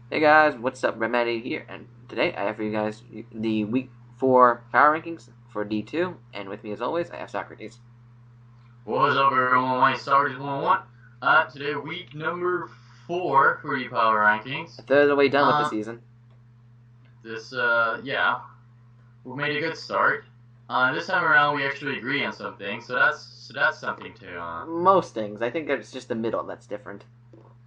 Hey guys, what's up? Remedy here, and today I have for you guys the Week 4 Power Rankings for D2, and with me as always, I have Socrates. What's up, everyone? My Socrates 101. Today, week number 4 for the Power Rankings. A third of the way done with the season. Yeah, we made a good start. This time around, we actually agree on some things, so that's something to. Most things. I think it's just the middle that's different.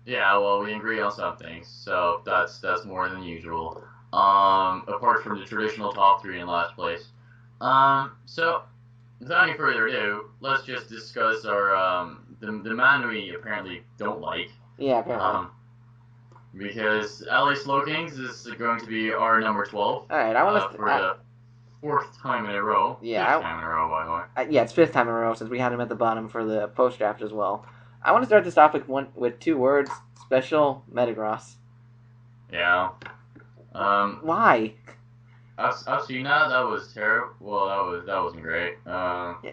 Yeah, well, we agree on some things, so that's more than usual. Apart from the traditional top 3 in last place. So without any further ado, let's just discuss our the man we apparently don't like. Yeah, apparently. Because Ali Slokings is going to be our number 12. Alright, I want to... for the 4th time in a row. Yeah. 5th time in a row, by the way. Yeah, it's 5th time in a row since we had him at the bottom for the post-draft as well. I want to start this off with 2 words. Special Metagross. Yeah. Why? I've seen that. That was terrible. Well, that wasn't great.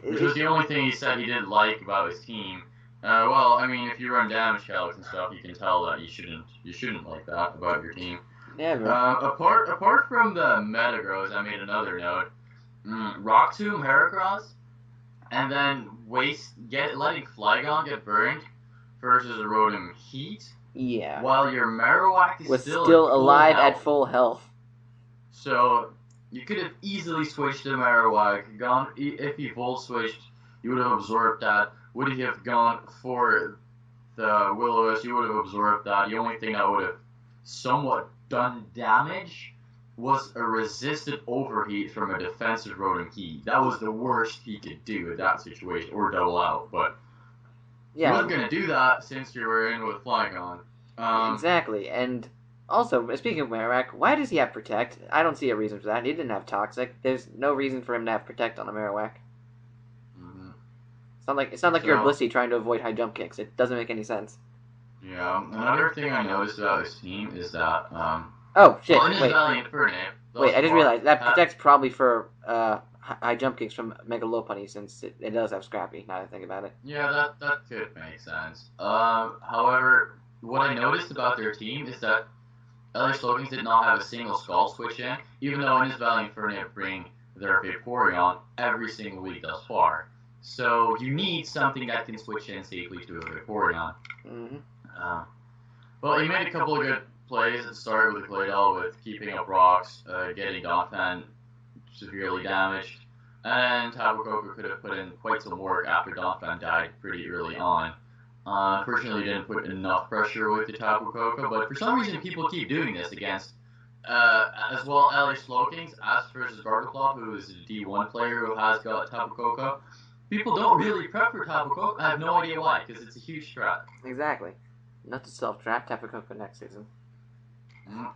Which was the only thing he said he didn't like about his team. Well, I mean, if you run damage calcs and stuff, you can tell that you shouldn't like that about your team. Never. Apart from the Metagross, I made another note. Rock Tomb Heracross, and then letting Flygon get burned versus a Rotom Heat. Yeah. While your Marowak was still alive at full health. So you could have easily switched to Marowak. If you full switched, you would have absorbed that. Would he have gone for the Will-O-Wisp, you would have absorbed that. The only thing that would have somewhat done damage was a resisted overheat from a defensive Rotom Heat. That was the worst he could do in that situation, or double out, but yeah, he wasn't going to do that since you were in with Flygon. Exactly, and also, speaking of Marowak, why does he have Protect? I don't see a reason for that. He didn't have Toxic. There's no reason for him to have Protect on a Marowak. It's not like you're a Blissey trying to avoid high jump kicks. It doesn't make any sense. Yeah, another thing I noticed about this team is that, oh, shit, well, wait. Infernape, wait, I just realized, that Protect's probably for, high jump kicks from Mega Lopunny, since it does have Scrappy, now that I think about it. Yeah, that could make sense. However, what I noticed about their team is that LA Slogans did not have a single Skull switch in, even though Indus Valley Infernape bring their Vaporeon every single week thus far. So you need something that can switch in safely to a Vaporeon. Well, he made a couple of good plays. It started with Claydol with keeping up rocks, getting Donphan severely damaged, and Tapu Koko could have put in quite some work after Donphan died pretty early on. Unfortunately, didn't put enough pressure with the Tapu Koko, but for some reason people keep doing this against, as well, LA Slokings, Ash versus Gargleflop, who is a D1 player who has got Tapu Koko. People don't really prep for Tapu Koko. I have no idea why, because it's a huge strat. Exactly. Not to self-trap Tapu Koko next season.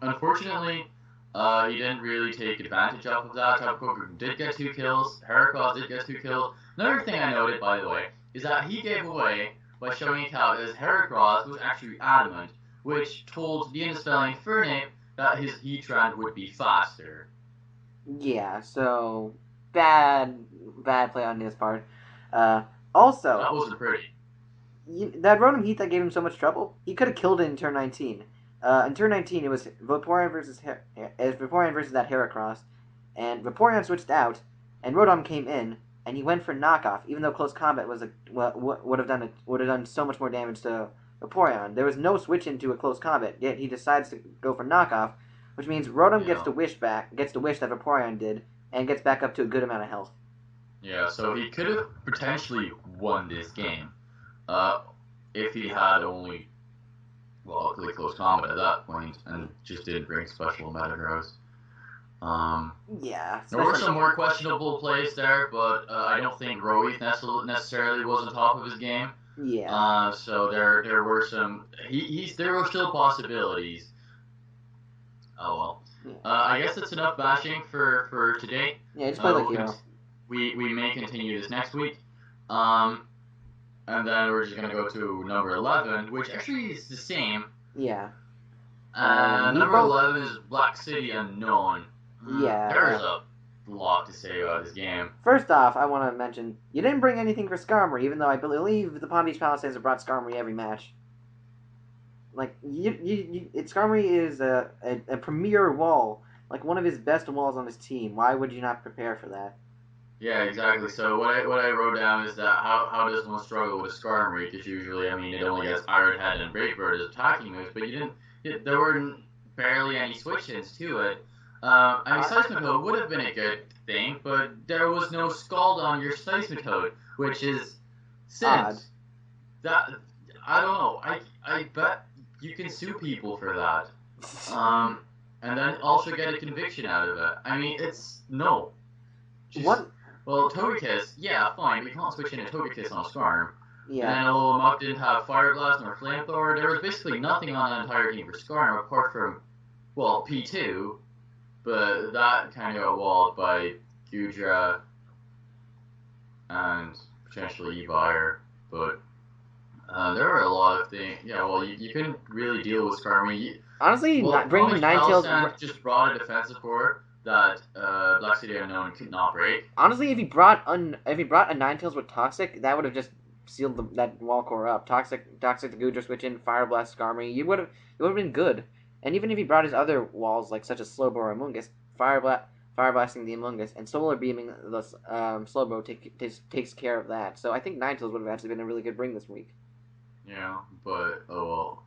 Unfortunately, he didn't really take advantage of that. Tapu Koko did get 2 kills. Heracross did get 2 kills. Another thing I noted, by the way, is that he gave away by showing it out as Heracross was actually adamant, which told the Indus Valley Infernape that his Heatran would be faster. Yeah, so bad play on his part. Also, that wasn't pretty. That Rotom Heat that gave him so much trouble, he could have killed it in turn 19. In turn 19, it was Vaporeon versus that Heracross, and Vaporeon switched out, and Rotom came in, and he went for knockoff, even though close combat was would have done so much more damage to Vaporeon. There was no switch into a close combat, yet he decides to go for knockoff, which means Rotom gets to wish that Vaporeon did, and gets back up to a good amount of health. Yeah, so he could have potentially won this game, if he had only, really close combat at that point, and just didn't bring special Metagross. Yeah. There were some more questionable plays there, but I don't think Rohith necessarily was on top of his game. Yeah. So there were some, there were still possibilities. Oh well. Yeah. I guess that's enough bashing for today. Yeah, just play like hero. We may continue this next week. And then we're just going to go to number 11, which actually is the same. Yeah. Number 11 is Black City Unown. Yeah. There's a lot to say about this game. First off, I want to mention, you didn't bring anything for Skarmory, even though I believe the Palm Beach Palisades have brought Skarmory every match. Like Skarmory is a premier wall, like one of his best walls on his team. Why would you not prepare for that? Yeah, exactly. So what I wrote down is that how does one struggle with a Skarmory? Because usually, I mean, it only gets Iron Head and Break Bird as attacking moves, but there were barely any switch-ins to it. I mean, Seismitoad would have been a good thing, but there was no Scald on your Seismitoad, which is since that I don't know. I bet you can sue people for that. And then also get a conviction out of it. I mean, it's no. What? Well, Togekiss, yeah, fine. We can't switch in a Togekiss on a Skarm. Yeah. And Olomock didn't have Fire Blast nor Flamethrower. There was basically nothing on the entire team for Skarm apart from, well, P2, but that kind of got walled by Gudra and potentially Evire. But there were a lot of things. Yeah, well, you couldn't really deal with Skarmory. Honestly, bringing Ninetales just brought a defensive core that Black City Unown could not break. Honestly, if he brought a Ninetales with Toxic, that would have just sealed that wall core up. Toxic the Gudra switch in, Fire Blast Skarmory, it would have been good. And even if he brought his other walls, like such as Slowbro or Amoonguss, Fire Blasting the Amoonguss and Solar Beaming the Slowbro takes care of that. So I think Ninetales would have actually been a really good bring this week. Yeah, but oh well.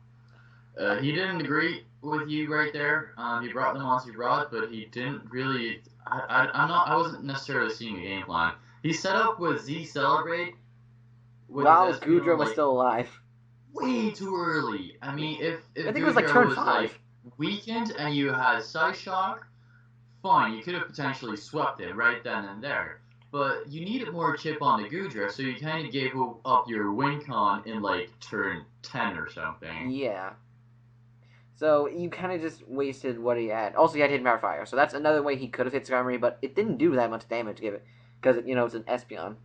He didn't agree with you right there. He brought the monster he brought, but he didn't really. I wasn't necessarily seeing a game plan. He set up with Z Celebrate. While Gudra was still alive. Way too early. I mean, if I think it was like turn 5. Like weakened and you had Psyshock, fine, you could have potentially swept it right then and there. But you needed more chip on the Gudra, so you kind of gave up your Wincon in like turn 10 or something. Yeah. So you kind of just wasted what he had. Also, he had Hidden Power Fire, so that's another way he could have hit Skarmory, but it didn't do that much damage, give it, because it's an Espeon.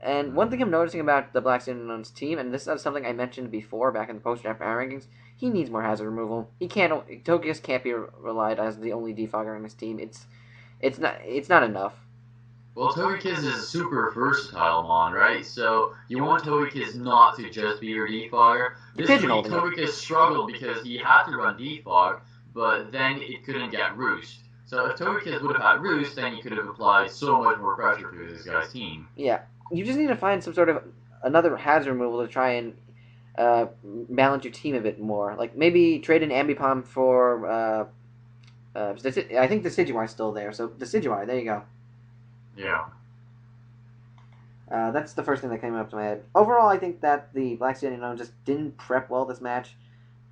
And one thing I'm noticing about the Black Unown's team, and this is something I mentioned before back in the post-draft power rankings, he needs more hazard removal. Togekiss can't be relied as the only defogger on his team. It's not enough. Well, Togekiss is a super versatile mon, right? So you want Togekiss not to just be your defogger. This week, Togekiss struggled because he had to run defog, but then it couldn't get Roost. So if Togekiss would have had Roost, then he could have applied so much more pressure to this guy's team. Yeah. You just need to find some sort of another hazard removal to try and balance your team a bit more. Like maybe trade an Ambipom for I think Decidueye's still there, so Decidueye, there you go. Yeah. That's the first thing that came up to my head. Overall, I think that the Black Unown just didn't prep well this match,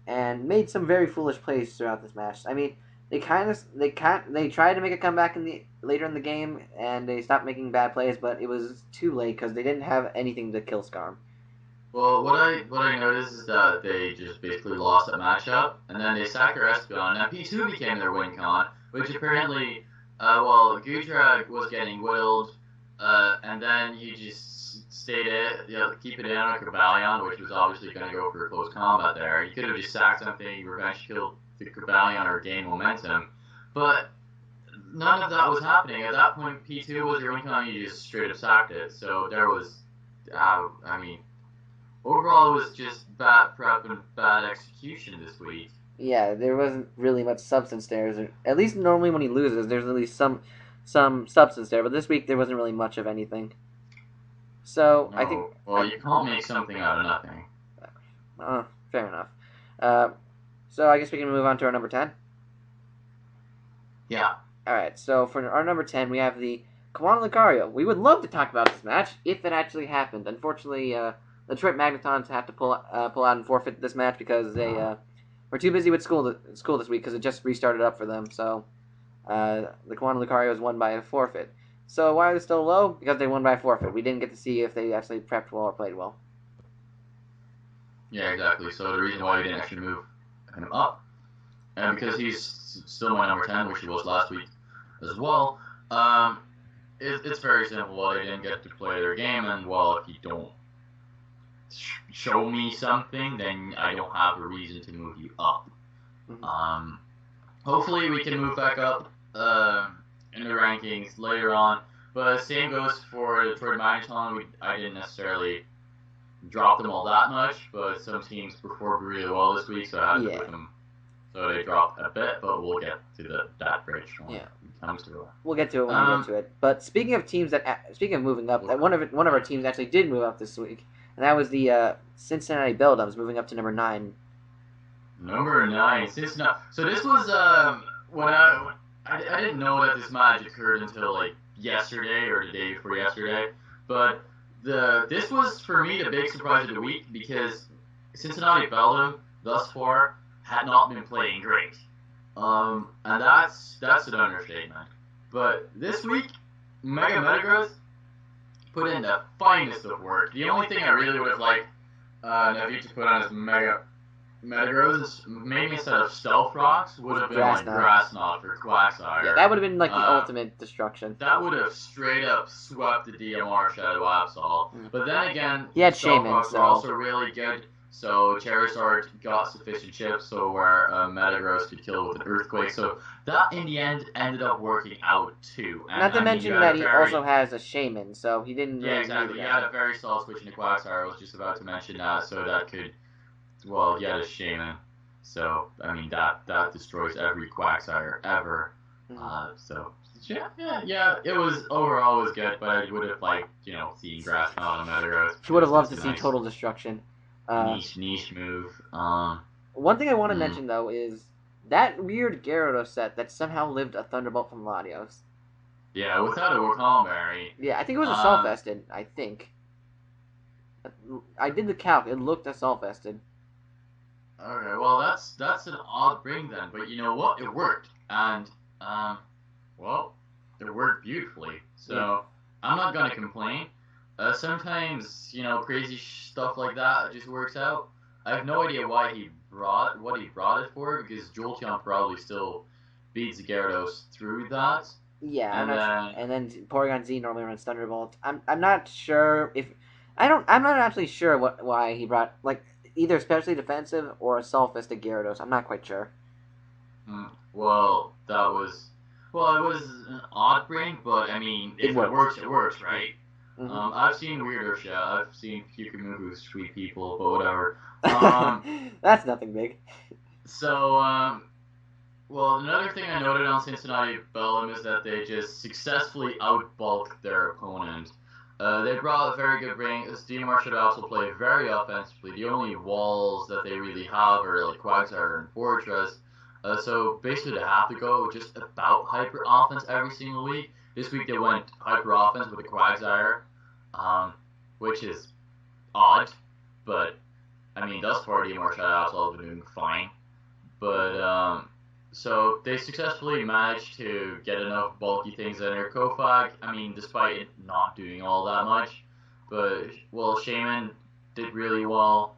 and made some very foolish plays throughout this match. I mean, they tried to make a comeback later in the game, and they stopped making bad plays, but it was too late because they didn't have anything to kill Skarm. Well, what I noticed is that they just basically lost that matchup, and then they sacked their Espeon, and P2 became their win con, which apparently, Gudra was getting whittled, and then you just keep it in on Cobalion, which was obviously going to go for a close combat there. You could have just sacked something, revenge killed the Cobalion or gain momentum, but none of that was happening. At that point, P2 was your win con, you just straight up sacked it, so there was, overall, it was just bad prep and bad execution this week. Yeah, there wasn't really much substance there. At least normally when he loses, there's at least some substance there. But this week, there wasn't really much of anything. So, no. I think... Well, you can't make something out of nothing. Fair enough. So, I guess we can move on to our number 10? Yeah. Alright, so for our number 10, we have the Kawan Lucario. We would love to talk about this match if it actually happened. Unfortunately, the Detroit Magnetons have to pull out and forfeit this match because they were too busy with school this week because it just restarted up for them. So the Kawan Lucario was won by a forfeit. So why are they still low? Because they won by a forfeit. We didn't get to see if they actually prepped well or played well. Yeah, exactly. So the reason why we didn't actually move him up, and because he's still my number 10, which he was last week as well, it's very simple. Well, they didn't get to play their game, and well, if you don't show me something, then I don't have a reason to move you up. Mm-hmm. Hopefully we can move back up in the rankings later on, but same goes for Magneton. I didn't necessarily drop them all that much, but some teams performed really well this week, so I had to put them. So they dropped a bit, but we'll get to that bridge when it comes to it. We'll get to it when we get to it. But speaking of moving up, one of our teams actually did move up this week, and that was the Cincinnati Belgians moving up to number 9. Number 9, Cincinnati. So this was when I didn't know that this match occurred until like yesterday or the day before yesterday, but this was for me the big surprise of the week because Cincinnati Belgium thus far had not been playing great, and that's an understatement. But this week, Mega Metagross put in the finest of work. The only thing I really would have liked Navi to put on his Mega Metagross, maybe instead of Stealth Rocks, would have been like Grass Knot for Quagsire. Yeah, that would have been like the ultimate destruction. That would have straight up swept the DMR Shadow Absol. But then again, he had Stealth Shaman, Rocks were also really good. So Charizard got sufficient chips so where Metagross could kill with an Earthquake. So that in the end ended up working out too. And, not to mention that he also has a Shaman, so he didn't really exactly. He had a very solid switch into Quagsire. I was just about to mention that, so that could, well, he had a Shaman. So, I mean, that destroys every Quagsire ever. So, yeah, it was, overall it was good, but I would have liked, seeing Grass Knot on Metagross. She would have loved to see total destruction. Niche move. One thing I want to mention, though, is that weird Gyarados set that somehow lived a Thunderbolt from Latios. Yeah, without a Wakanda. Yeah, I think it was Assault Vested, I think. I did the calc, it looked Assault Vested. Okay, well, that's an odd bring then, but you know what? It worked. And, well, it worked beautifully. So, I'm not gonna complain. Sometimes, crazy stuff like that just works out. I have no idea what he brought it for, because Jolteon probably still beats Gyarados through that. Yeah, and then Porygon Z normally runs Thunderbolt. I'm not sure if I'm not actually sure why he brought either especially defensive or Assault Vested Gyarados. I'm not quite sure. Well, it was an odd bring, but I mean, if it works, it works, right? Mm-hmm. I've seen weirder shit. I've seen Pyukumuku sweet people, but whatever. That's nothing big. So, well, another thing I noted on Cincinnati Belgium is that they just successfully outbulked their opponent. They brought a very good ring. DMR should also play very offensively. The only walls that they really have are like Quagsire and Fortress. So basically they have to go just about hyper offense every single week. This week they went hyper offense with the Quagsire, which is odd, but I mean thus far DMR should have been doing fine. But so they successfully managed to get enough bulky things in there. Kofag, I mean, despite it not doing all that much, but well, Shaman did really well.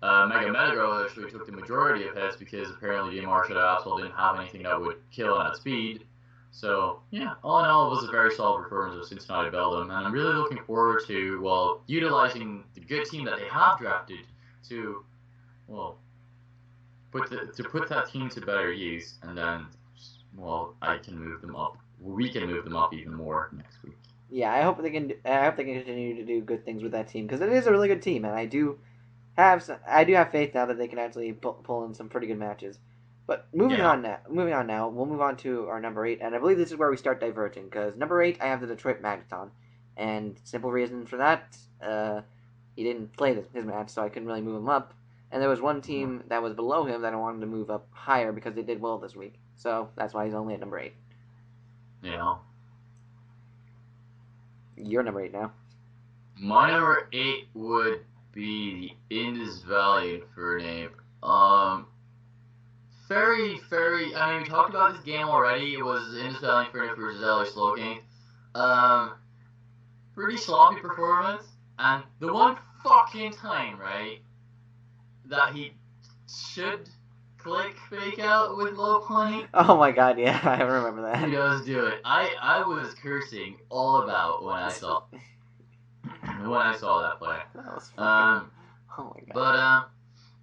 Mega Metagross actually took the majority of hits because apparently DMR Shadow didn't have anything that would kill at speed. So, yeah, all in all, it was a very solid performance of Cincinnati Belgium, and I'm really looking forward to, well, utilizing the good team that they have drafted to, well, put that team to better use, and then, well, I can move them up. We can move them up even more next week. Yeah, I hope they can continue to do good things with that team, because it is a really good team, and I do have faith now that they can actually pull in some pretty good matches. But moving on now, we'll move on to our number 8, and I believe this is where we start diverging, because number 8, I have the Detroit Magneton, and simple reason for that, he didn't play his match, so I couldn't really move him up, and there was one team that was below him that I wanted to move up higher because they did well this week, so that's why he's only at number 8. Yeah. You're number 8 now. My number 8 would be the Indus Valley Infernape. Very, I mean, we talked about this game already. It was Indus Valley Infernape versus LA Slowking. Pretty sloppy performance. And the one fucking time, right, that he should click fake out with low point. Oh my god, yeah, I remember that. He does do it. I was cursing all about when I saw that play. That was fucking, oh my god. But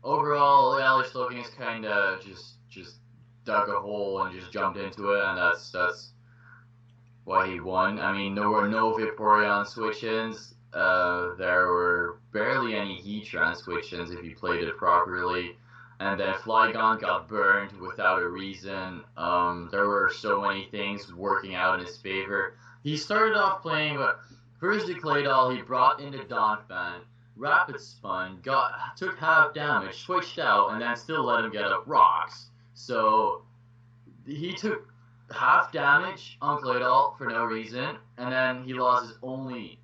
overall, Alex Slowking kind of just dug a hole and just jumped into it, and that's why he won. I mean, there were no Vaporeon switch-ins. there were barely any heat transitions if you played it properly. And then Flygon got burned without a reason. There were so many things working out in his favor. He started off playing, but first the Claydol, he brought in the Donphan, Rapid Spun, took half damage, switched out, and then still let him get up rocks. So he took half damage on Claydol for no reason, and then he lost his only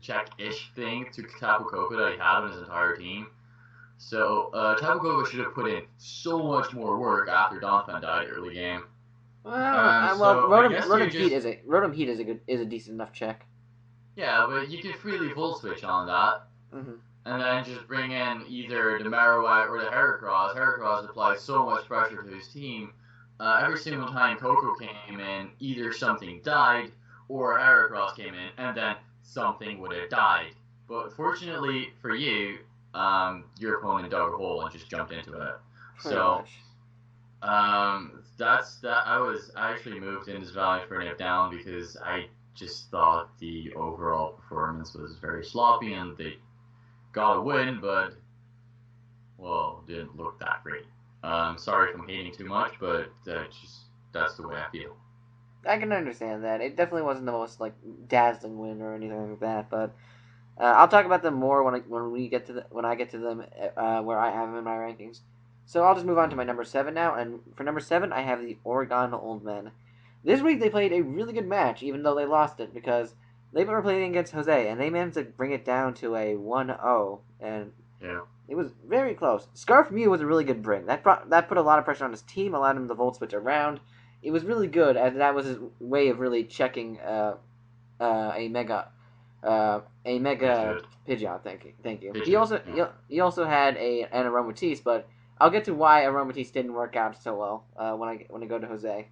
check-ish thing to Tapu Koko that he had on his entire team. So Tapu Koko should have put in so much more work after Donphan died early game. Rotom Heat is a decent enough check. Yeah, but you can freely full switch on that, and then just bring in either the Marowak or the Heracross. Heracross applies so much pressure to his team. Every single time Koko came in, either something died or Heracross came in, and then something would have died. But fortunately for you, your opponent dug a hole and just jumped into it. So, that's that. I actually moved Indus Valley Infernape down because I just thought the overall performance was very sloppy and they got a win, but, well, didn't look that great. Sorry if I'm hating too much, but that's the way I feel. I can understand that. It definitely wasn't the most dazzling win or anything like that, but I'll talk about them more when I get to them where I have them in my rankings. So I'll just move on to my number 7 now, and for number 7 I have the Oregon Old Men. This week they played a really good match, even though they lost it, because they were playing against Jose, and they managed to bring it down to a 1-0, and it was very close. Scarf Mew was a really good bring. That put a lot of pressure on his team, allowed him to volt switch around. It was really good, as that was his way of really checking a Mega Pidgeot. Thank you. Pidgeot, He also had an Aromatisse, but I'll get to why Aromatisse didn't work out so well when I go to Jose.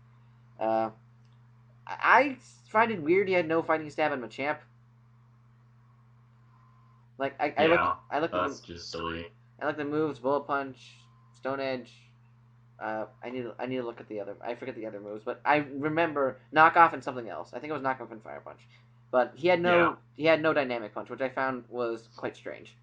I find it weird he had no fighting stab on Machamp. I look that's just silly. I like the moves: Bullet Punch, Stone Edge. I need to look at the other. I forget the other moves, but I remember Knockoff and something else. I think it was Knockoff and Fire Punch. But he had no Dynamic Punch, which I found was quite strange.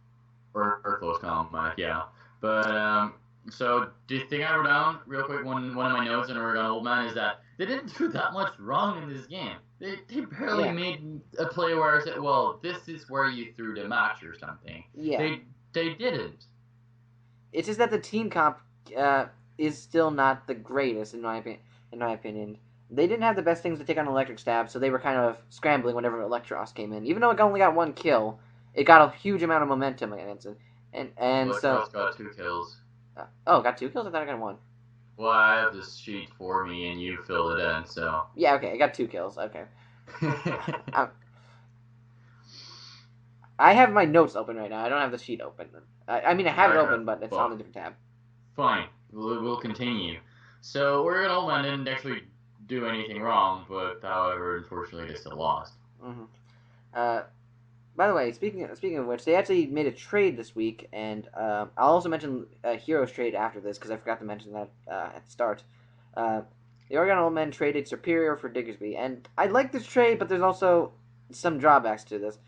Or close combat, yeah. But so the thing I wrote down real quick, one of my notes in Oregon Old Man is that they didn't do that much wrong in this game. They barely made a play where I said, well, this is where you threw the match or something. Yeah. They didn't. It's just that the team comp is still not the greatest in my opinion. They didn't have the best things to take on Electric Stab, so they were kind of scrambling whenever Electros came in. Even though it only got 1 kill, it got a huge amount of momentum against it. And Electros got 2 kills. Got 2 kills? I thought I got 1. Well, I have this sheet for me, and you filled it in, so... Yeah, okay, I got 2 kills, okay. I have my notes open right now. I don't have the sheet open. I have it open, but it's on a different tab. Fine. We'll continue. So, Oregon Old Man didn't actually do anything wrong, but, however, unfortunately, they still lost. By the way, speaking of which, they actually made a trade this week, and I'll also mention Heroes trade after this, because I forgot to mention that at the start. The Oregon Old Men traded Superior for Diggersby, and I like this trade, but there's also some drawbacks to this.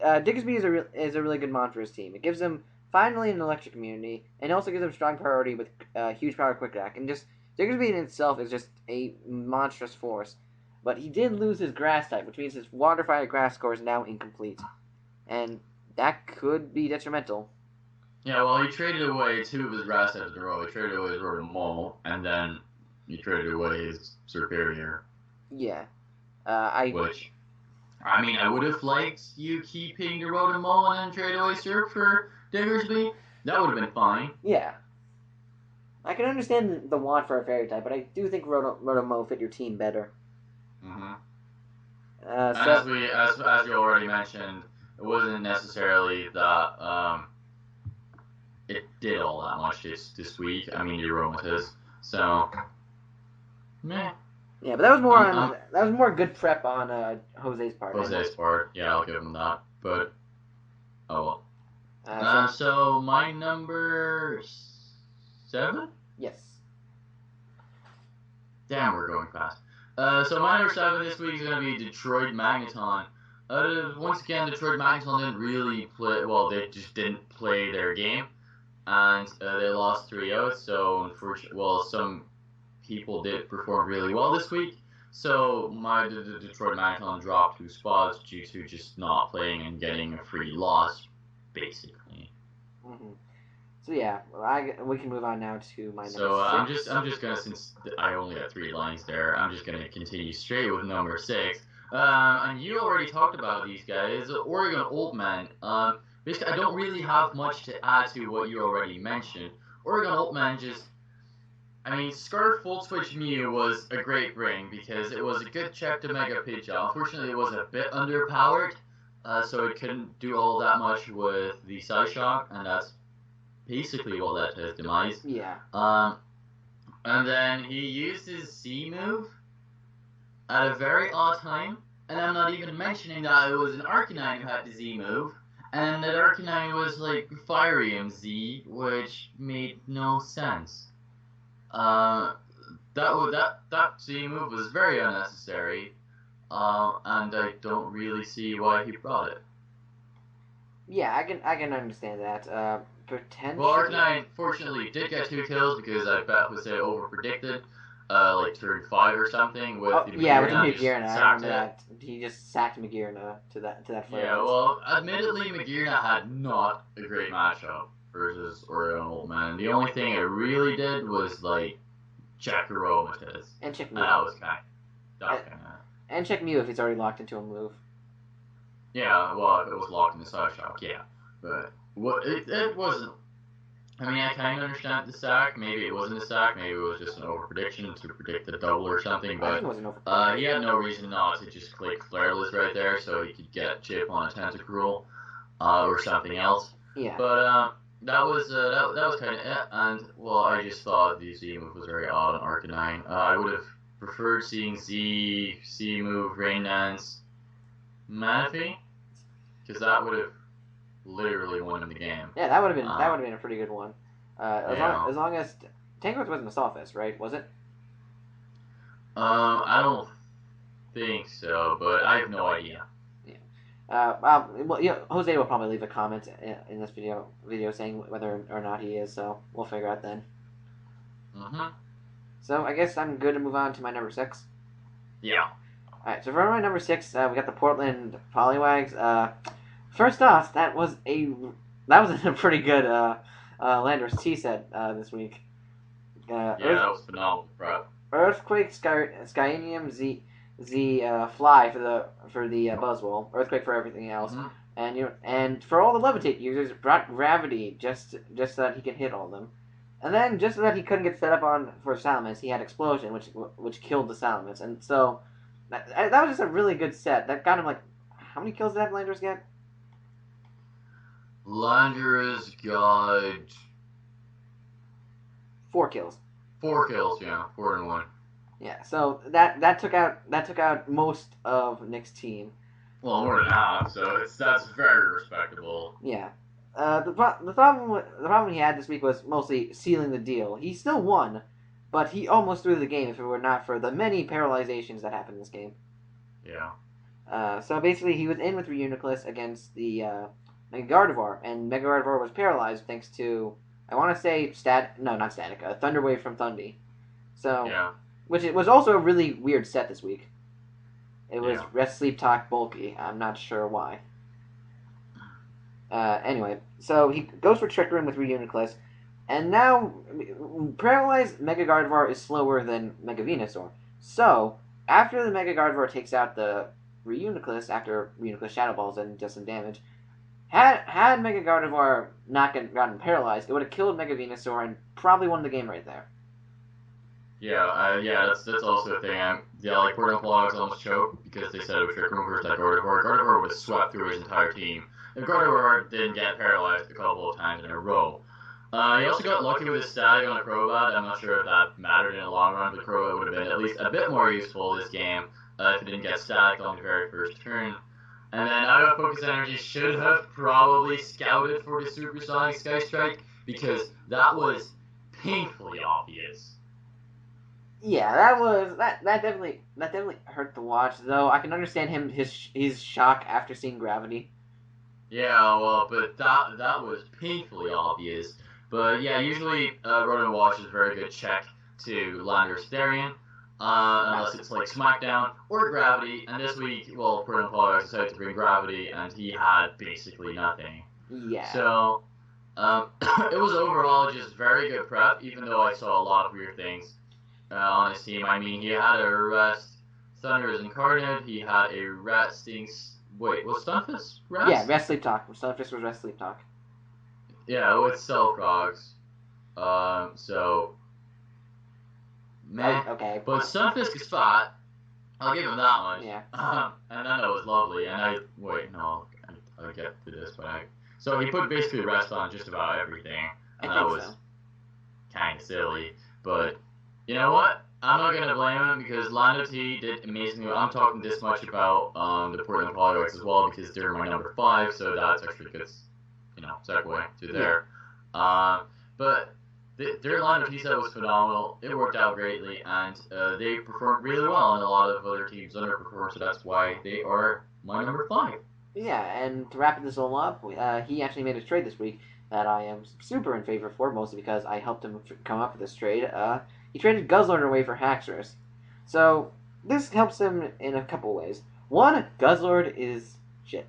Diggersby is a really good mon for his team. It gives him finally an electric immunity, and it also gives him strong priority with huge power quick attack, and just Diggersby in itself is just a monstrous force. But he did lose his grass type, which means his water fire grass score is now incomplete. And that could be detrimental. Yeah, well, he traded away 2 of his grass types in a row. He traded away his Rotom, and then he traded away his Superior. Yeah. I would have liked you keeping the Rotom and then trade away Surf for Diggersby. That would have been fine. Yeah. I can understand the want for a fairy type, but I do think Rotom fit your team better. As you already mentioned, it wasn't necessarily that it did all that much this week. I mean, your Aromatisse. So, meh. Yeah, but that was more good prep on Jose's part. Yeah, I'll give him that. But oh well. So my number 7. Yes. Damn, we're going fast. So my number 7 this week is going to be Detroit Magneton. Once again, Detroit Magneton didn't really play. Well, they just didn't play their game, and they lost 3-0. So, unfortunately, well, some people did perform really well this week. So, my Detroit Magneton dropped 2 spots due to just not playing and getting a free loss, basically. Mm-hmm. So yeah, we can move on now to my number 6. So I'm just gonna, since I only got 3 lines there, I'm just gonna continue straight with number 6. And you already talked about these guys, Oregon Altman. Basically, I don't really have much to add to what you already mentioned. Oregon Altman Scarf Full Switch Mew was a great bring because it was a good check to Mega Pidgeot. Unfortunately, it was a bit underpowered, so it couldn't do all that much with the Psyshock, and that's basically what led to his demise. Yeah. And then he used his Z move at a very odd time, and I'm not even mentioning that it was an Arcanine who had the Z move, and that Arcanine was like Firium Z, which made no sense. That Z move was very unnecessary, and I don't really see why he brought it. Yeah, I can understand that. Potentially. Well, Arcanine fortunately did get 2 kills because I bet was over-predicted, like turn 5 or something with the Magearna. Yeah, with the Magearna, I remember that. He just sacked Magearna to that flare. Yeah, well, admittedly, Magearna had not a great matchup versus Oregon Altman. The only thing it really did was, like, check Aromatisse. And check Mew. That was kind of... And check Mew if he's already locked into a move. Yeah, well, if it was locked in the Psyshock, yeah. But... well, it wasn't. I mean, I kind of understand the sack. Maybe it wasn't a sack. Maybe it was just an overprediction to predict the double or something. But he had no reason not to just click Flareless right there, so he could get Chip on a Tentacruel or something else. Yeah. But that was kind of it. And well, I just thought the Z move was very odd on Arcanine. I would have preferred seeing Z move Rain Dance Manaphy, because that would have literally won in the game. Yeah, that would have been a pretty good one. As long as Tangrowth wasn't a Sawfist, right? Was it? I don't think so, but I have no idea. Yeah. Well, yeah, Jose will probably leave a comment in this video saying whether or not he is. So we'll figure out then. Mhm. So I guess I'm good to move on to my number 6. Yeah. All right. So for my number 6, we got the Portland Poliwags. First off, that was a pretty good Landorus T-set this week. That was phenomenal, bro. Earthquake, Skyenium, Z Fly for the Buzzwole, Earthquake for everything else, and for all the Levitate users, brought Gravity just so that he can hit all of them, and then just so that he couldn't get set up on for Salamence, he had Explosion, which killed the Salamence, and so that was just a really good set. That got him like, how many kills did Landorus get? Landorus got 4 kills. 4 kills, yeah, 4 and 1. Yeah, so that took out most of Nick's team. Well, more than half, so that's very respectable. Yeah. The problem he had this week was mostly sealing the deal. He still won, but he almost threw the game if it were not for the many paralyzations that happened in this game. Yeah. So basically, he was in with Reuniclus against the Mega Gardevoir, and Mega Gardevoir was paralyzed thanks to, I want to say, Thunder Wave from Thundy. So, yeah. Which it was also a really weird set this week. It was Rest, Sleep, Talk, Bulky. I'm not sure why. Anyway, so he goes for Trick Room with Reuniclus, and now paralyzed Mega Gardevoir is slower than Mega Venusaur. So, after the Mega Gardevoir takes out the Reuniclus, after Reuniclus Shadow Balls and does some damage, had Mega Gardevoir not gotten paralyzed, it would have killed Mega Venusaur and probably won the game right there. Yeah, that's also a thing. Like, Portland Vlogs almost choked because they said it was Trick Room versus that Gardevoir. Gardevoir was swept through his entire team. And Gardevoir didn't get paralyzed a couple of times in a row. He also got lucky with his static on a Crobat. I'm not sure if that mattered in the long run, but Crobat would have been at least a bit more useful this game if it didn't get static on the very first turn. And then Out of Focus Energy should have probably scouted for the Supersonic Sky Strike because that was painfully obvious. Yeah, that definitely hurt to watch. Though I can understand his shock after seeing Gravity. Yeah, well, but that was painfully obvious. But yeah, usually Ronan Wash is a very good check to Lander Starion, unless it's like Smackdown or Gravity. And this week, well, Proton Polygon decided to bring Gravity, and he had basically nothing. Yeah. So it was overall just very good prep, even though I saw a lot of weird things on his team. I mean, he had a rest Thunderous Incarnate, he had a resting. Wait, was Stunfisk rest? Yeah, rest sleep talk. Stunfisk was rest sleep talk. Yeah, with Cellfrogs. So. Man. Okay. But Stunfisk is fat. I'll give him that much. Yeah. And then that was lovely. And I'll get to this, but so he put basically rest on just about everything. And that was kind of silly. But, you know what? I'm not going to blame him because Lando T did amazingly. I'm talking this much about the Portland Polyarcs as well because they're my number 5, so that's actually a good, segue to there. But their Lando T set was phenomenal. It worked out greatly, and they performed really well, and a lot of other teams underperformed, so that's why they are my number 5. Yeah, and to wrap this all up, he actually made a trade this week that I am super in favor for, mostly because I helped him come up with this trade. He traded Guzzlord away for Haxorus. So, this helps him in a couple ways. One, Guzzlord is shit.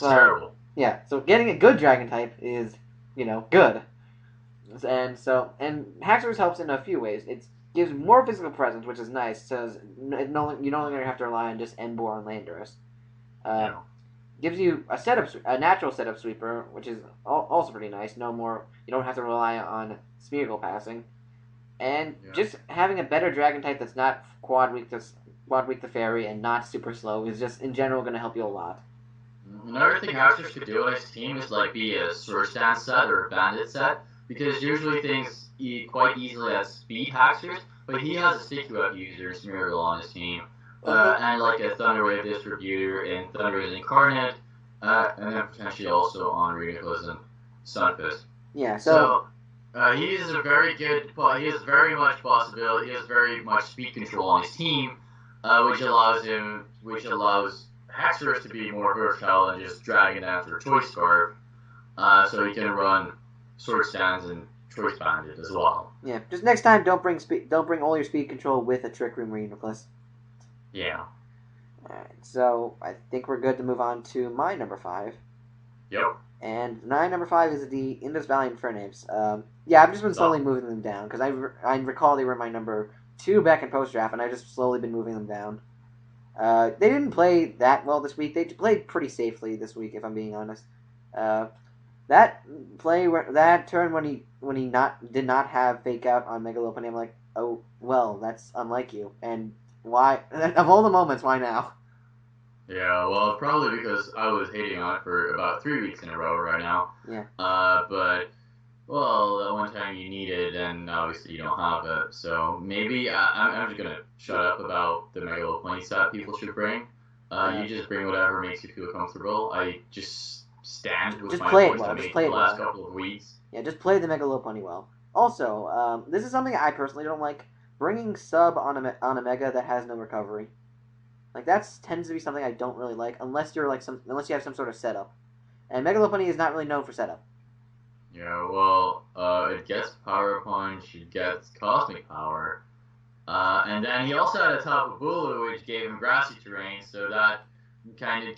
Terrible. Yeah, so getting a good Dragon type is, good. And Haxorus helps in a few ways. It gives more physical presence, which is nice, so you no longer have to rely on just Emboar and Landorus. Gives you a natural setup sweeper, which is also pretty nice. No more, you don't have to rely on Smeargle passing. And just having a better Dragon type that's not quad weak to Fairy and not super slow is just in general going to help you a lot. Another thing Haxorus could do on his team is be a Sword Stance set or a Bandit set, because usually things quite easily as speed Haxorus, but he has a Sticky Web user and Smeargle on his team, and a Thunder Wave Distributor and Thunderous Incarnate, and then potentially also on Ridiculous and Sunfist. Yeah, he is a very good. He has very much possibility. He has very much speed control on his team, which allows Haxorus to be more versatile than just dragging after Choice Scarf. So he can run Sword Stance and Choice Bandit as well. Yeah, just next time, don't bring all your speed control with a Trick Room Ridiculous. Yeah. Alright, so I think we're good to move on to my number 5. Yep. And my number 5 is the Indus Valley Infernapes. I've just been slowly moving them down, because I recall they were my number 2 back in post-draft, and I've just slowly been moving them down. They didn't play that well this week. They played pretty safely this week, if I'm being honest. That turn when he did not have Fake Out on Mega Lopunny, I'm like, oh, well, that's unlike you. And why, of all the moments, why now? Yeah, well, probably because I was hating on it for about 3 weeks in a row right now. Yeah. But, well, that one time you need it, and obviously you don't have it. So maybe I'm just going to shut up about the Mega Lopunny set people should bring. You just bring whatever makes you feel comfortable. I just stand with my choice I made the last couple of weeks. Yeah, just play the Mega Lopunny well. Also, this is something I personally don't like. Bringing sub on a Mega that has no recovery. That tends to be something I don't really like, unless you have some sort of setup. And Mega Lopunny is not really known for setup. Yeah, well, it gets Power Punch, it gets Cosmic Power, and then he also had a Tapu Bulu, which gave him Grassy Terrain, so that kind of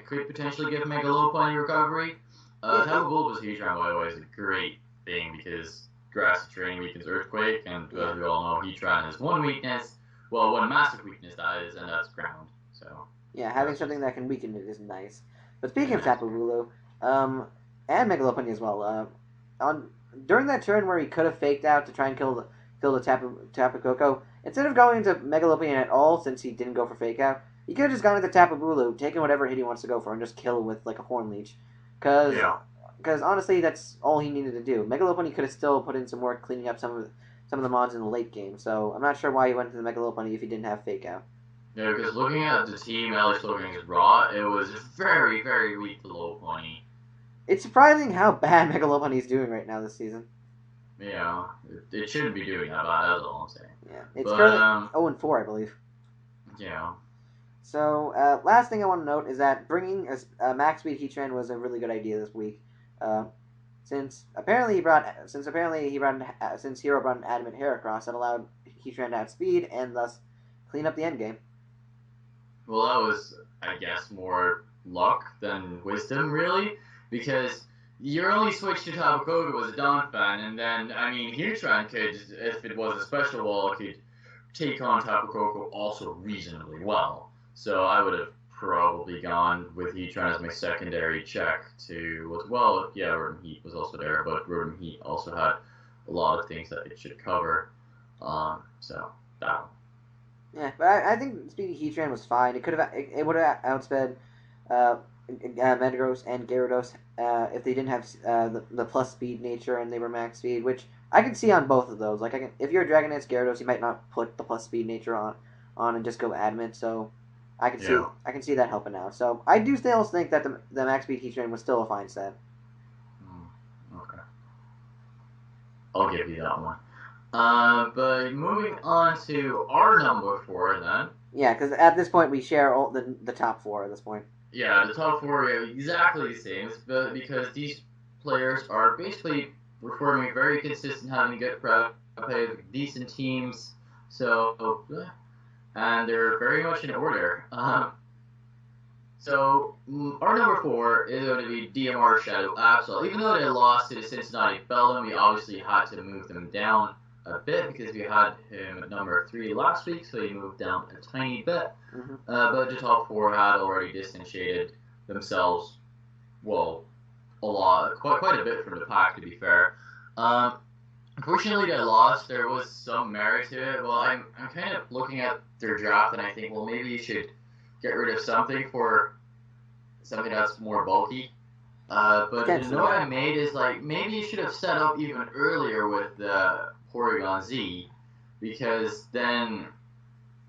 could potentially give Mega Lopunny recovery. Tapu Bulu Heatran, by the way, is a great thing, because Grassy Terrain weakens Earthquake, and as we all know, Heatran has one weakness. Well, one massive weakness that is, and that's ground. So yeah, having something that can weaken it is nice. But speaking of Tapu Bulu, and Mega Lopunny as well, during that turn where he could have faked out to try and kill the Tapu Koko, instead of going into Mega Lopunny at all, since he didn't go for fake out, he could have just gone into Tapu Bulu, taken whatever hit he wants to go for, and just kill with a Horn Leech. Because honestly, that's all he needed to do. Mega Lopunny could have still put in some work cleaning up some of the mons in the late game, so I'm not sure why he went to the Mega Lopunny if he didn't have Fake Out. Yeah, because looking at the team, at least looking at Raw, it was very, very weak to Lopunny. It's surprising how bad Mega Lopunny is doing right now this season. you know, it shouldn't be doing that bad. That's all I'm saying. Yeah, it's But, currently 0-4, I believe. Yeah. So, last thing I want to note is that bringing a max speed Heatran was a really good idea this week. Since Hero brought an Adamant Heracross that allowed Heatran to outspeed and thus clean up the endgame. Well, that was, I guess, more luck than wisdom, really, because your only switch to Tapu Koko was a Donphan, and then, I mean, Heatran could, if it was a special wall, could take on Tapu Koko also reasonably well. So I would have probably gone with Heatran as my secondary check to, well, yeah, Rotom Heat was also there, but Rotom Heat also had a lot of things that it should cover. So that one. Yeah, but I think speaking Heatran was fine. It would have outsped Metagross and Gyarados if they didn't have the plus speed nature and they were max speed, which I can see on both of those. Like if you're a Dragonite Gyarados, you might not put the plus speed nature on and just go Adamant. So I can see that helping out. So I do still think that the max speed Heatran was still a fine set. Okay, I'll give you that one. But moving on to our number 4 then. Yeah, because at this point we share all the top 4 at this point. Yeah, the top 4 are exactly the same, but because these players are basically performing very consistent, having good prep, decent teams, so, and they're very much in order. So, our number 4 is going to be DMR Shadow Absols. Even though they lost to the Cincinnati Bellum, we obviously had to move them down a bit because we had him at number 3 last week, so he moved down a tiny bit. Mm-hmm. But the top 4 had already distantiated themselves, well, a lot, quite a bit from the pack, to be fair. Unfortunately, they lost. There was some merit to it. Well, I'm kind of looking at their draft, and I think, well, maybe you should get rid of something for something that's more bulky. But the note I made is, like, maybe you should have set up even earlier with the Porygon Z, because then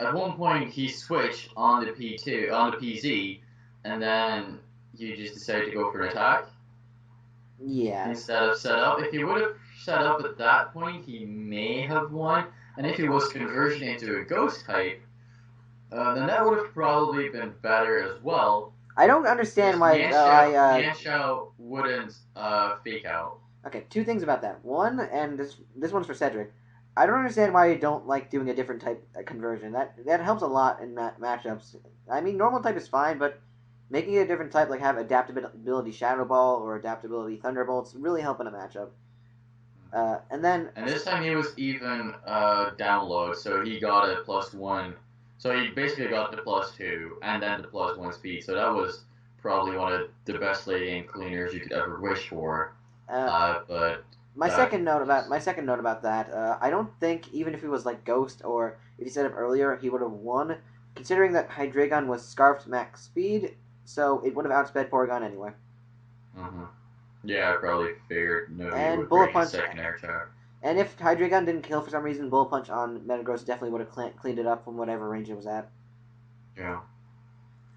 at one point he switched on the PZ, and then you just decided to go for an attack. Yeah. Instead of set up. If he would have set up at that point, he may have won. And if he was conversion into a ghost type, then that would have probably been better as well. I don't understand why Yanshao wouldn't fake out. Okay, 2 things about that. One, and this one's for Cedric. I don't understand why you don't like doing a different type conversion. That helps a lot in matchups. I mean, normal type is fine, but making it a different type, like have adaptability Shadow Ball or adaptability Thunderbolts, really help in a matchup. And this time he was even download, so he got a +1. So he basically got the +2 and then the +1 speed. So that was probably one of the best late game cleaners you could ever wish for. But my second note about that, I don't think even if he was like Ghost or if he set up earlier, he would have won, considering that Hydreigon was Scarfed max speed, so it would have outsped Porygon anyway. Mm-hmm. Yeah, I probably figured and Bullet Punch second air attack. And if Hydreigon didn't kill for some reason, Bullet Punch on Metagross definitely would have cleaned it up from whatever range it was at. Yeah.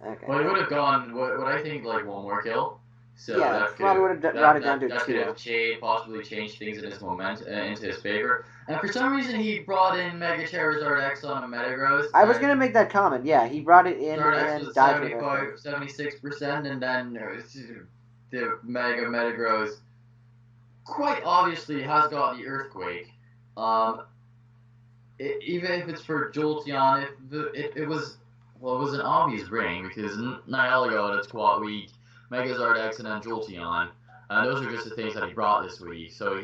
Okay. Well, it would have gone, what I think, like one more kill. So yeah, that probably would have brought it down to 2. That could have possibly changed things in his into his favor. And for some reason, he brought in Mega Charizard X on a Metagross. I was going to make that comment. Yeah, he brought it in and died for 76%, and then the Metagross quite obviously has got the Earthquake. Even if it's for Jolteon, it was an obvious bring, because Nihilago, that's quite weak, Megazord X, and then Jolteon. Those are just the things that he brought this week. So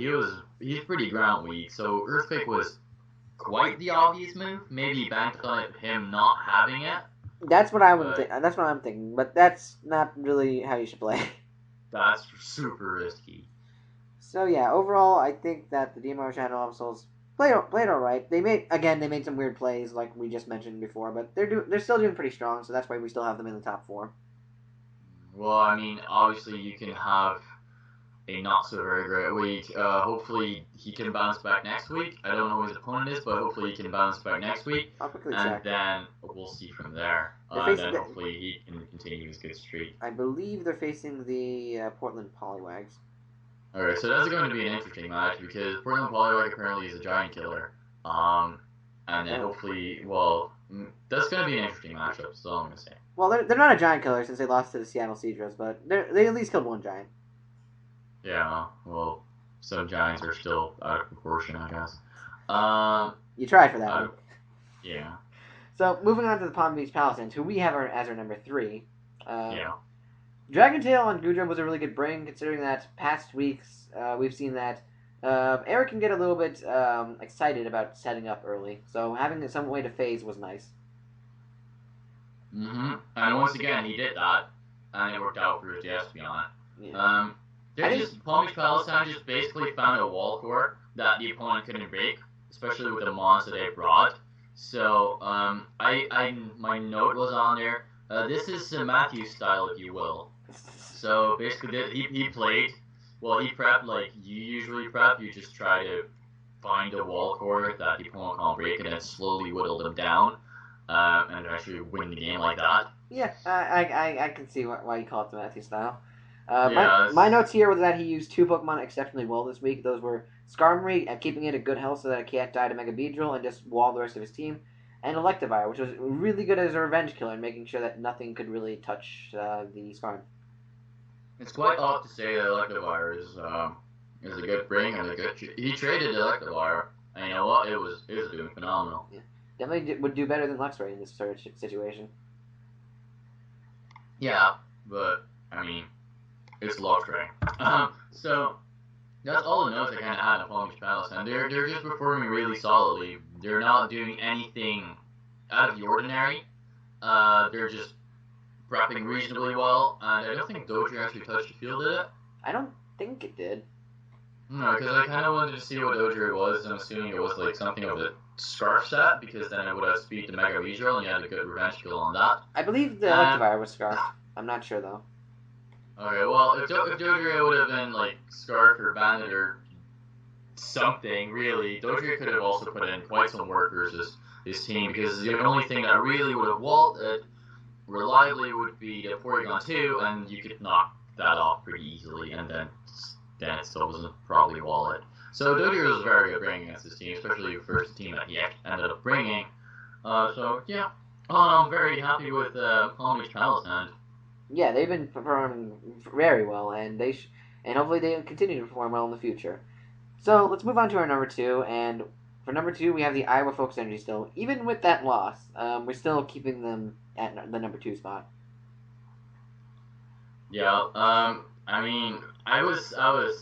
he's pretty ground weak. So Earthquake was quite the obvious move. Maybe banked on him not having it. That's what That's what I'm thinking. But that's not really how you should play. That's super risky. So yeah, overall, I think that the DMR Shadow Absols played all right. They made some weird plays like we just mentioned before, but they're still doing pretty strong. So that's why we still have them in the top 4. Well, I mean, obviously you can have a not so very great week. Hopefully he can bounce back next week. I don't know who his opponent is, but hopefully he can bounce back next week. I'll quickly and check. Then we'll see from there. And then hopefully he can continue his good streak. I believe they're facing the Portland Poliwags. Alright, so that's going to be an interesting match because Portland Poliwag apparently is a giant killer. And then hopefully, that's going to be an interesting matchup, that's all I'm going to say. Well, they're not a giant killer since they lost to the Seattle Seadras, but they at least killed one giant. Yeah, well, some giants are still out of proportion, I guess. You tried for that one. Yeah. So, moving on to the Palm Beach Palisades, who we have as our number 3. Yeah. Dragon Tail on Goodrum was a really good bring, considering that past weeks we've seen that Eric can get a little bit excited about setting up early, so having some way to phase was nice. Mm-hmm. And once again, he did that, and it worked out for his DS, to be honest. Yeah. Palm Beach Palestine just basically found a wall core that the opponent couldn't break, especially with the monster they brought. So, my note was on there. This is Matthew style, if you will. So basically, he played. Well, he prepped like you usually prep. You just try to find a wall core that the opponent can't break, and then slowly whittle them down, and actually win the game like that. Yeah, I can see why you call it the Matthew style. My notes here was that he used 2 Pokemon exceptionally well this week. Those were Skarmory at keeping it at good health so that it can't die to Mega Beedrill and just wall the rest of his team, and Electivire, which was really good as a revenge killer and making sure that nothing could really touch the Skarm. It's quite odd to say that Electivire is a good bring and he traded Electivire, and you know what? It was doing phenomenal. Yeah. Definitely would do better than Luxray in this sort of situation. Yeah, but I mean, it's Luxray. So that's all the notes I kind of had on Palm Beach Palace, and they're just performing really solidly. They're not doing anything out of the ordinary. They're just prepping reasonably well, and I don't think Doji actually touched the field, did it? I don't think it did. No, because I kind of wanted to see what Doji was, and I'm assuming it was like something of a Scarf set, because then it would have speed to Mega Beedrill, and you had a good revenge skill on that. I believe the Electivire was Scarf. I'm not sure, though. Okay, well, if Doji would have been like Scarf or Bandit or something, really, Doji could have also put in quite some work versus his team, because the only thing that really would have walled reliably would be the Porygon 2, and you could knock that off pretty easily, and then it still doesn't probably wall it. So Doji was very good bringing against his team, especially the first team that he ended up bringing. So yeah, I'm very happy with Palm Beach Palisade. Yeah, they've been performing very well, and and hopefully they continue to perform well in the future. So let's move on to our number 2, and for number 2 we have the Iowa Focus Energy still. Even with that loss, we're still keeping them at the number 2 spot. Yeah, I mean, I was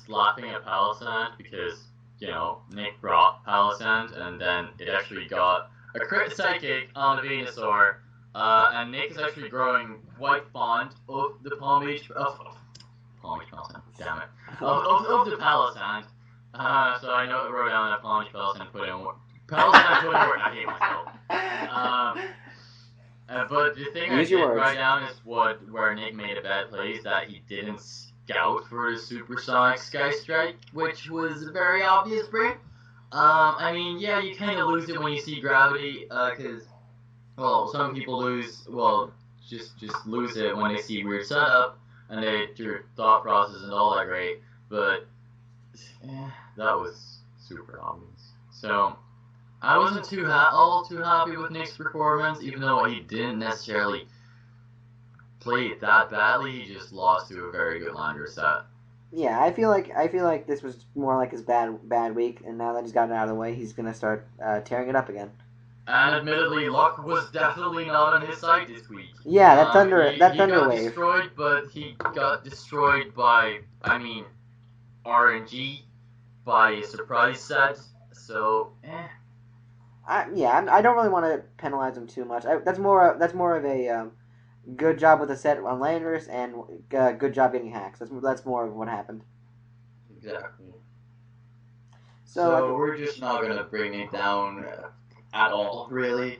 laughing at Palisand because, you know, Nick brought Palisand, and then it actually got a crit psychic on the Venusaur, and Nick is actually growing quite fond of the Palm Beach Palisand, damn it, of the Palisand. So I wrote down that Palm Beach Palisand put in work. I hate myself. But the thing I did write down is where Nick made a bad play is that he didn't scout for the Supersonic Sky Strike, which was a very obvious break. I mean, yeah, you kind of lose it when you see Gravity, because, well, some people just lose it when they see weird setup, and your thought process and all that great, but that was super obvious. So I wasn't all too happy with Nick's performance, even though he didn't necessarily play it that badly. He just lost to a very good Lander set. Yeah, I feel like this was more like his bad week, and now that he's gotten it out of the way, he's gonna start tearing it up again. And admittedly, luck was definitely not on his side this week. Yeah, that thunder he wave. Got destroyed, but he got destroyed by, RNG, by a surprise set. So, I don't really want to penalize him too much. That's more of a good job with the set on Landers and good job getting hacks. That's more of what happened. Exactly. So we're just not gonna bring it down at all, really.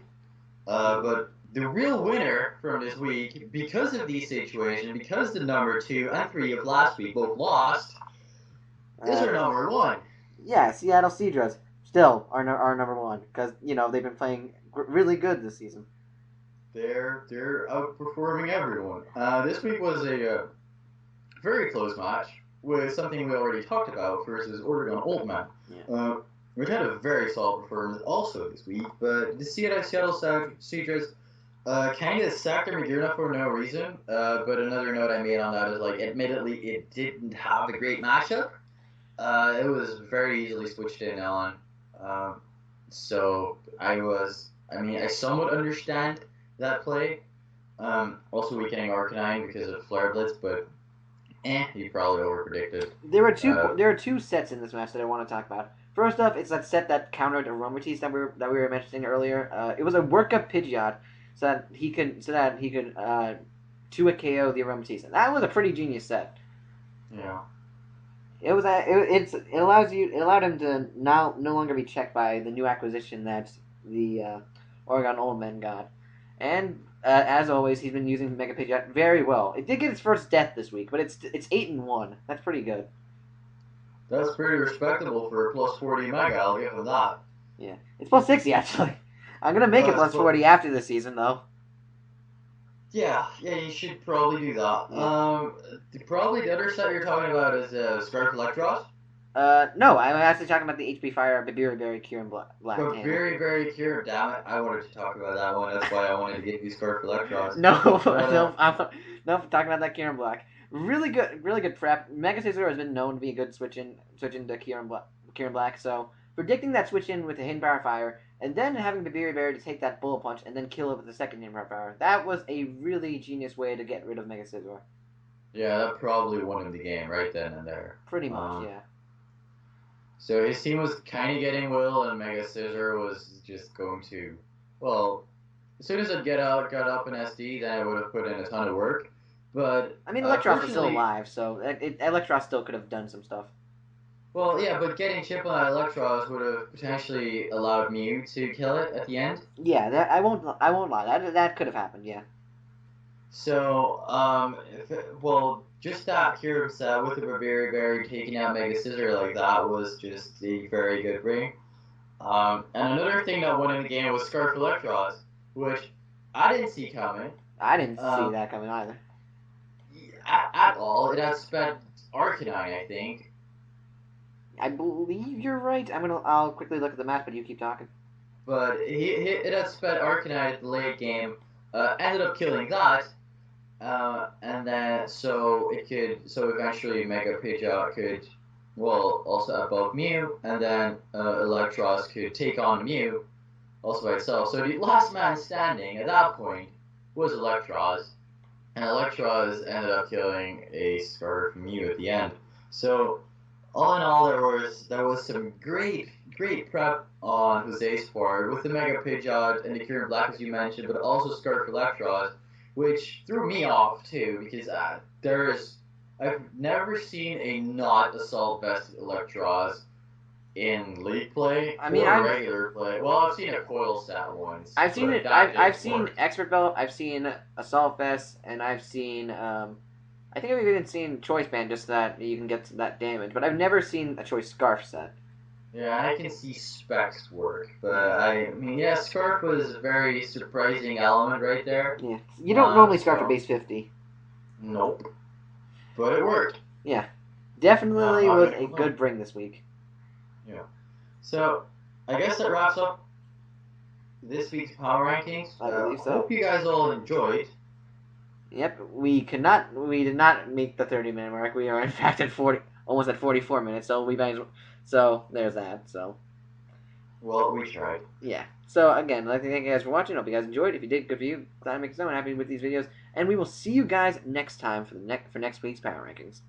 But the real winner from this week, because of these situations, because the number 2 and 3 of last week both lost, is our number 1. Yeah, Seattle Seadras. Still our number 1, because, you know, they've been playing really good this season. They're outperforming everyone. This week was a very close match. with something we already talked about versus Oregon Oldman, which had a very solid performance also this week. But the Seattle Sounders kind of sacked their Magirna for no reason. But another note I made on that is, like, admittedly, it didn't have a great matchup. It was very easily switched in on. So I somewhat understand that play. Also weakening Arcanine because of Flare Blitz, but he probably overpredicted. There are two sets in this match that I want to talk about. First off, it's that set that countered Aromatisse that we were mentioning earlier. It was a workup Pidgeot so that he could 2-hit KO the Aromatisse. And that was a pretty genius set. Yeah. It allowed him to no longer be checked by the new acquisition that the Oregon Old Men got, and as always, he's been using Mega Pidgeot very well. It did get its first death this week, but it's 8-1. That's pretty good. That's pretty respectable for a plus 40 Mega. I'll give him that. Yeah, it's plus 60 actually. I'm gonna make it plus 40 after the season though. Yeah, you should probably do that. Probably the other set you're talking about is Scarf Electros. No, I'm actually talking about the HP Fire Berry Cure and Black. Berry Cure, damn it! I wanted to talk about that one. That's why I wanted to get you Scarf Electros. No, I'm talking about that Cure and Black. Really good prep. Mega Scizor has been known to be a good switch into Cure and Black. So predicting that switch in with the Hidden Power Fire, and then having the Berry to take that Bullet Punch and then kill it with the second Hidden Power Fire. That was a really genius way to get rid of Mega Scizor. Yeah, that probably won him the game right then and there. Pretty much, yeah. So his team was kind of getting Will, and Mega Scizor was just going to, well, as soon as it got up in SD, then it would have put in a ton of work. But I mean, Electros was still alive, so Electros still could have done some stuff. Well, yeah, but getting chip on that Electros would have potentially allowed Mew to kill it at the end. Yeah, I won't lie. That could have happened. Yeah. So, just that Cure set with the Berry taking out Mega Scizor like that was just a very good bring. And another thing that won in the game was Scarf Electros, which I didn't see coming. I didn't see that coming either. At all. It had sped Arcanine, I think. I believe you're right. I'll quickly look at the map, but you keep talking. But it had sped Arcanine at the late game. Ended up killing that. And then so eventually Mega Pidgeot could also above Mew, and then Electros could take on Mew also by itself. So the last man standing at that point was Electros, and Electros ended up killing a Scarf Mew at the end. So all in all, there was some great prep on Jose's part with the Mega Pidgeot and the Cure and Black, as you mentioned, but also Scarf Electros, which threw me off too, because I've never seen a not Assault Vest Electros in League play or regular play. Well, I've seen a Coil set once. I've seen it. I've seen Expert Belt. I've seen Assault Vest, and I've seen. I think I've even seen Choice Band, just that you can get that damage, but I've never seen a Choice Scarf set. Yeah, I can see Specs work, but Scarf was a very surprising element right there. Yeah, you don't normally Scarf at base 50. Nope, but it worked. Yeah, definitely was a good bring this week. Yeah, so I guess that wraps up this week's Power Rankings. I believe so. Hope you guys all enjoyed. Yep, we did not make the 30-minute mark. We are in fact at almost at 44 minutes. So there's that. So, well, we tried. Yeah. So again, I'd like to thank you guys for watching. Hope you guys enjoyed. If you did, good for you. Glad to make someone happy with these videos. And we will see you guys next time for next week's Power Rankings.